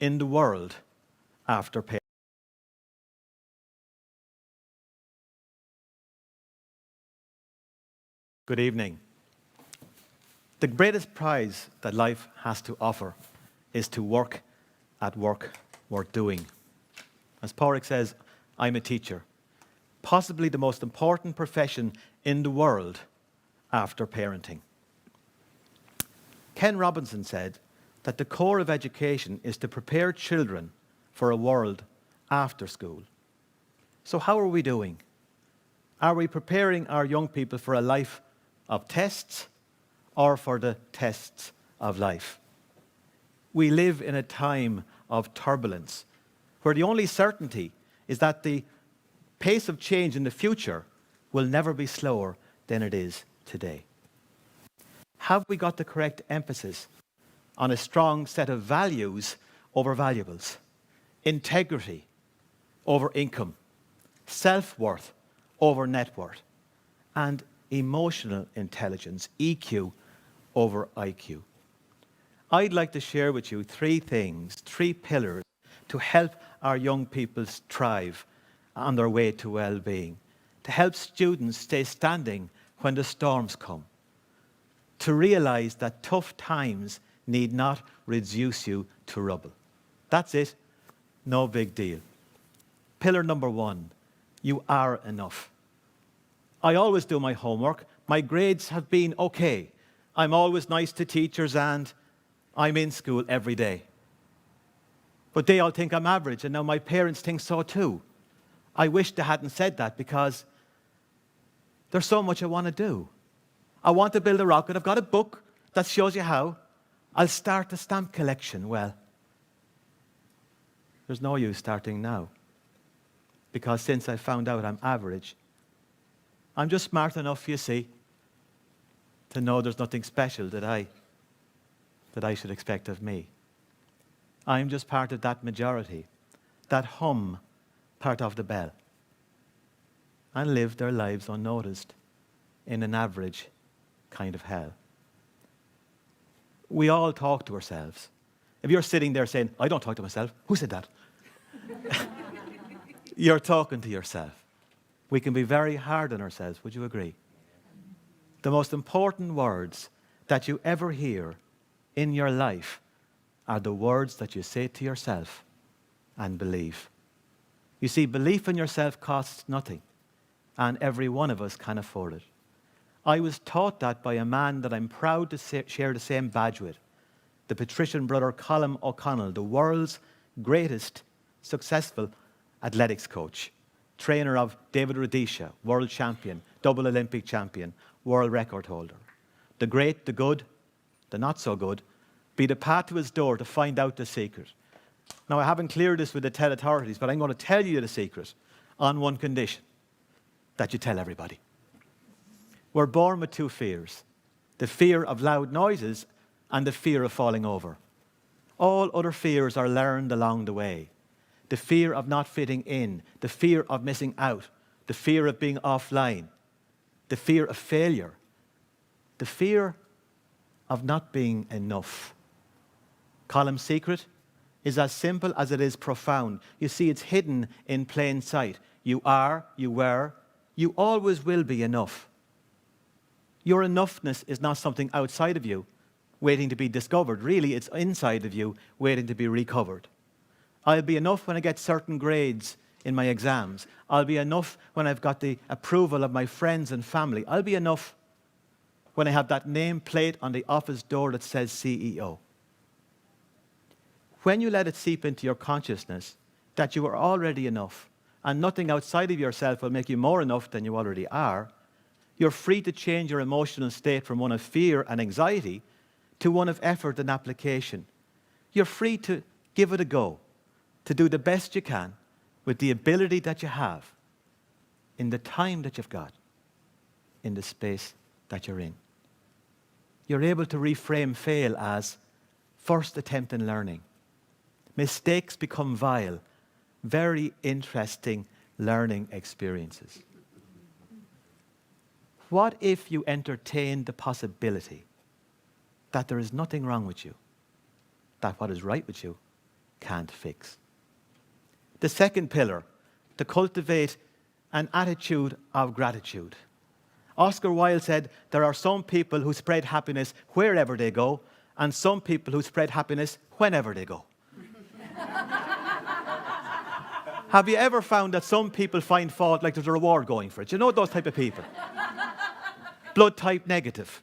in the world after parenting. Good evening. The greatest prize that life has to offer is to work at work worth doing. As Pádraig says, I'm a teacher, possibly the most important profession in the world after parenting. Ken Robinson said that the core of education is to prepare children for a world after school. So how are we doing? Are we preparing our young people for a life of tests or for the tests of life? We live in a time of turbulence where the only certainty is that the pace of change in the future will never be slower than it is today. Have we got the correct emphasis on a strong set of values over valuables, integrity over income, self-worth over net worth, and emotional intelligence, EQ, over IQ? I'd like to share with you three things, three pillars to help our young people thrive on their way to well-being, to help students stay standing when the storms come, to realize that tough times need not reduce you to rubble. That's it. No big deal. Pillar number one, you are enough. I always do my homework. My grades have been okay. I'm always nice to teachers and I'm in school every day. But they all think I'm average, and now my parents think so too. I wish they hadn't said that because there's so much I want to do. I want to build a rocket. I've got a book that shows you how. I'll start a stamp collection. Well, there's no use starting now, because since I found out I'm average, I'm just smart enough, you see, to know there's nothing special that I should expect of me. I'm just part of that majority, that hum part of the bell, and live their lives unnoticed in an average kind of hell. We all talk to ourselves. If you're sitting there saying, I don't talk to myself, who said that? You're talking to yourself. We can be very hard on ourselves, would you agree? The most important words that you ever hear in your life are the words that you say to yourself and believe. You see, belief in yourself costs nothing, and every one of us can afford it. I was taught that by a man that I'm proud to share the same badge with, the patrician brother Colm O'Connell, the world's greatest successful athletics coach, trainer of David Rudisha, world champion, double Olympic champion, world record holder. The great, the good, the not so good, be the path to his door to find out the secret. Now, I haven't cleared this with the TED authorities, but I'm going to tell you the secret on one condition, that you tell everybody. We're born with two fears, the fear of loud noises and the fear of falling over. All other fears are learned along the way. The fear of not fitting in, the fear of missing out, the fear of being offline, the fear of failure, the fear of not being enough. Colm's secret is as simple as it is profound. You see, it's hidden in plain sight. You are, you were, you always will be enough. Your enoughness is not something outside of you waiting to be discovered. Really, it's inside of you waiting to be recovered. I'll be enough when I get certain grades in my exams. I'll be enough when I've got the approval of my friends and family. I'll be enough when I have that name plate on the office door that says CEO. When you let it seep into your consciousness that you are already enough and nothing outside of yourself will make you more enough than you already are, you're free to change your emotional state from one of fear and anxiety to one of effort and application. You're free to give it a go, to do the best you can with the ability that you have, in the time that you've got, in the space that you're in. You're able to reframe fail as first attempt in learning. Mistakes become vile, very interesting learning experiences. What if you entertained the possibility that there is nothing wrong with you, that what is right with you can't fix. The second pillar, to cultivate an attitude of gratitude. Oscar Wilde said, there are some people who spread happiness wherever they go, and some people who spread happiness whenever they go. Have you ever found that some people find fault like there's a reward going for it? You know those type of people? Blood type negative.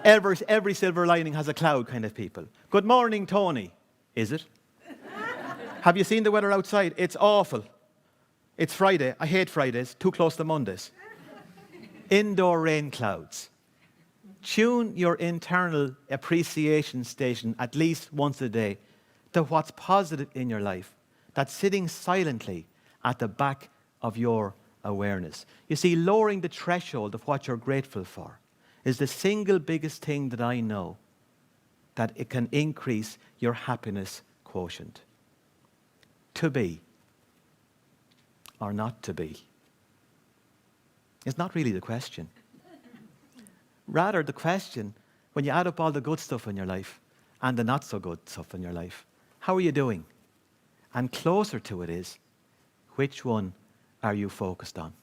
Every silver lining has a cloud kind of people. Good morning, Tony. Is it? Have you seen the weather outside? It's awful. It's Friday. I hate Fridays. Too close to Mondays. Indoor rain clouds. Tune your internal appreciation station at least once a day to what's positive in your life that's sitting silently at the back of your awareness. You see, lowering the threshold of what you're grateful for is the single biggest thing that I know that it can increase your happiness quotient. To be or not to be is not really the question. Rather, the question, when you add up all the good stuff in your life and the not so good stuff in your life, how are you doing? And closer to it is, which one are you focused on?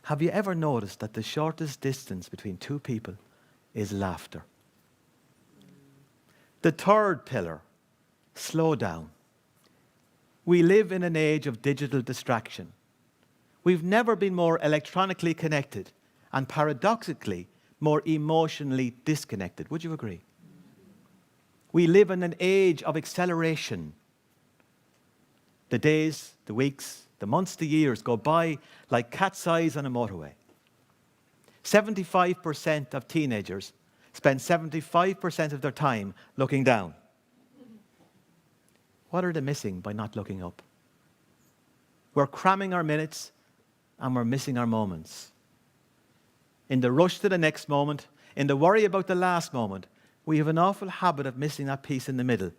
Have you ever noticed that the shortest distance between two people is laughter? The third pillar, slow down. We live in an age of digital distraction. We've never been more electronically connected and paradoxically more emotionally disconnected. Would you agree? We live in an age of acceleration. The days, the weeks, the months, the years go by like cat's eyes on a motorway. 75% of teenagers spend 75% of their time looking down. What are they missing by not looking up? We're cramming our minutes and we're missing our moments. In the rush to the next moment, in the worry about the last moment, we have an awful habit of missing that piece in the middle,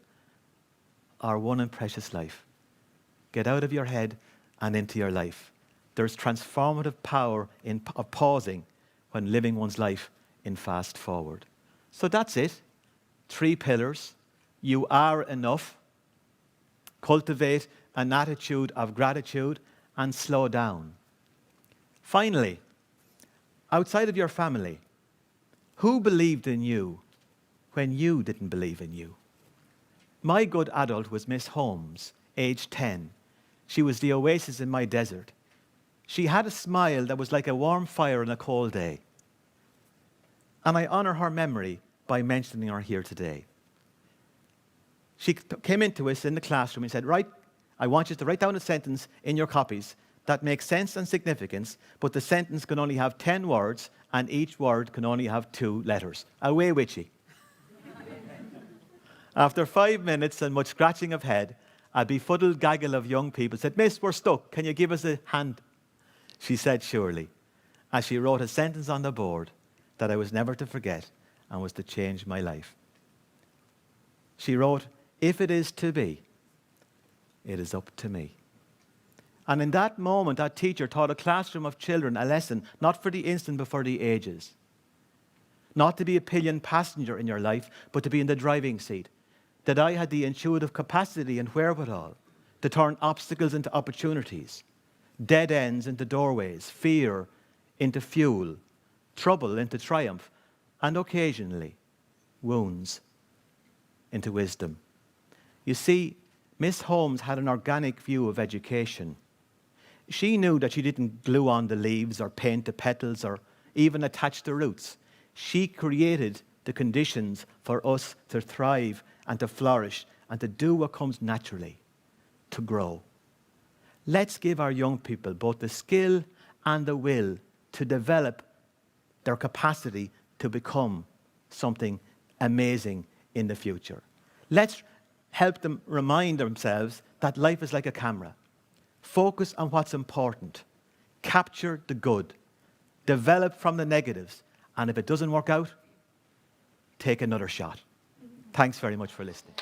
our one and precious life. Get out of your head and into your life. There's transformative power of pausing when living one's life in fast forward. So that's it. 3 pillars. You are enough. Cultivate an attitude of gratitude and slow down. Finally, outside of your family, who believed in you when you didn't believe in you? My good adult was Miss Holmes, age 10. She was the oasis in my desert. She had a smile that was like a warm fire on a cold day. And I honor her memory by mentioning her here today. She came into us in the classroom and said, right, I want you to write down a sentence in your copies that makes sense and significance, but the sentence can only have 10 words and each word can only have 2 letters. Away with ye. After 5 minutes and much scratching of head, a befuddled gaggle of young people said, Miss, we're stuck. Can you give us a hand? She said, surely, as she wrote a sentence on the board that I was never to forget and was to change my life. She wrote, if it is to be, it is up to me. And in that moment, that teacher taught a classroom of children a lesson, not for the instant, but for the ages. Not to be a pillion passenger in your life, but to be in the driving seat. That I had the intuitive capacity and wherewithal to turn obstacles into opportunities, dead ends into doorways, fear into fuel, trouble into triumph, and occasionally, wounds into wisdom. You see, Miss Holmes had an organic view of education. She knew that she didn't glue on the leaves or paint the petals or even attach the roots. She created the conditions for us to thrive and to flourish and to do what comes naturally, to grow. Let's give our young people both the skill and the will to develop their capacity to become something amazing in the future. Let's help them remind themselves that life is like a camera. Focus on what's important. Capture the good. Develop from the negatives. And if it doesn't work out, take another shot. Thanks very much for listening.